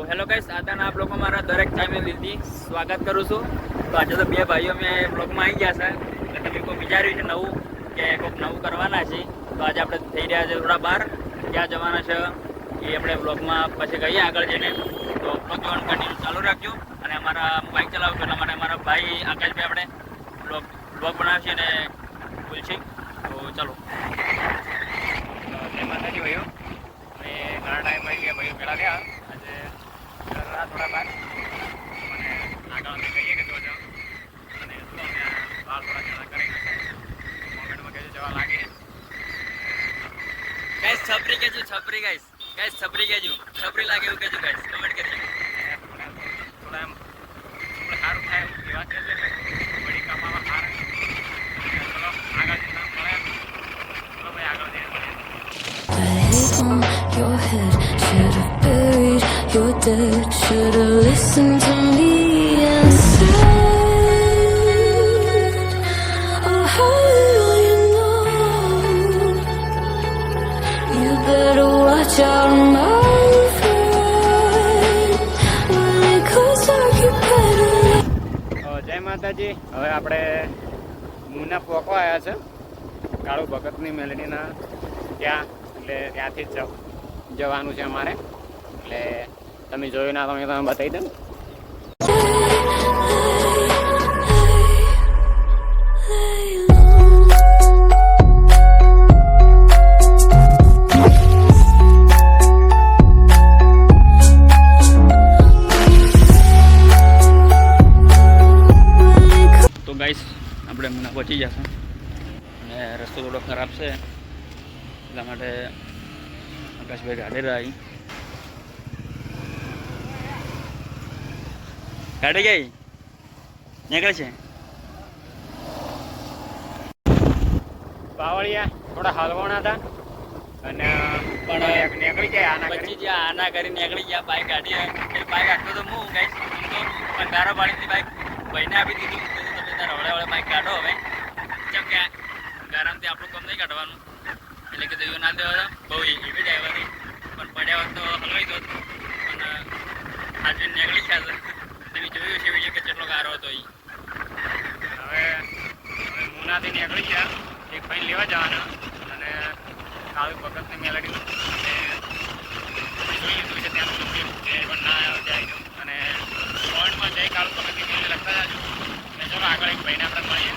Hello guys, આજના બ્લોગમાં મારા દરેક ફેમિલી દિલથી સ્વાગત કરું છું. તો આજે તો બે ભાઈઓ મેં બ્લોગમાં આવી ગયા છે. એટલે તમે કોઈ વિચાર્યું છે નવું કે કોઈક નવું કરવાના છે. તો આજે આપણે થઈ રહ્યા છે થોડા બહાર. ક્યાં જવાના છે એ આપણે બ્લોગમાં પછી કહીએ આગળ જઈને. તો બ્લોગ જોવાનું કન્ટિન્યુ ચાલુ રાખજો. અને અમારા બાઇક ચલાવું એટલા માટે અમારા ભાઈ આકાશભાઈ આપણે બ્લોગ બનાવશે અને બોલશે. તો ચાલો. જય માતાજી ભાઈઓ. મેં ઘણા ટાઈમ આવી ગયા ભાઈઓ પેલા થયા. થોડા બાર અને આગળ અમે કહીએ કે જો જાઓ અને શું અમે બહાર થોડા જણા કરી કોમેન્ટમાં કહેજો જવા લાગે ગાઈસ. છપરી કહેજો, છપરી ગાઈસ છપરી કહેજો, છપરી લાગે એવું કહેજો ગાઈસ, કમેન્ટ કરજો. થોડા એમ સારું થાય એવું કહેવા છે બધી કમાવા સારા. ચલો આગળ જઈને મળે. ચલો ભાઈ આગળ જઈને મળે. Your head should have buried your dead. Should have listened to me instead. Oh, how will you know? You better watch out, my friend. When it goes dark, you better. જય માતાજી. હવે આપણે મુના પોકવા આવ્યા છે કાળુ ભગતની મેલડીના ત્યાં. એટલે ત્યાંથી જ જવાનું છે અમારે. એટલે તમે જોયું ના તમે બતાવી દઉં. તો ગાઈસ આપણે હમણાં પહોંચી જશે અને રસ્તો થોડો ખરાબ છે એટલા માટે આકાશભાઈ ગાડી રહી ગાડી ગઈ નીકળે છે. બાવળિયા થોડા હલવાના હતા અને પણ નીકળી જાય આના પછી જ્યાં આના કરી નીકળી ગયા બાઇક ગાડી. એ બાઇક આટલો તો હું ગાઈસ તો પણ ગારા પાડીની બાઇક ભાઈને આપી દીધું. તમે તાર હવળે હવળે બાઇક કાઢો હવે. જેમ કે ગારામથી આપણું કામ નહીં કાઢવાનું એટલે કે તો ના દેવા બહુ એવી ડ્રાઈવર નહીં પણ પડ્યા હોત તો હલવાઈ દો. અને આજે નીકળી ગયા છે. તમે જોયું છે વિડીયો કે કેટલો ગારો હતો એ. હવે મુનાથી નીકળી ગયા. એક ભાઈ લેવા જવાના અને કાળુ ભગતની મેલડી જોઈ લીધું છે ત્યાં સુધી પણ ના જાય અને પોઈન્ટમાં જઈ કાળુ ભગતની મેલડી લખતા જાજો. અને ચલો આગળ એક ભાઈને આપણે મળીએ.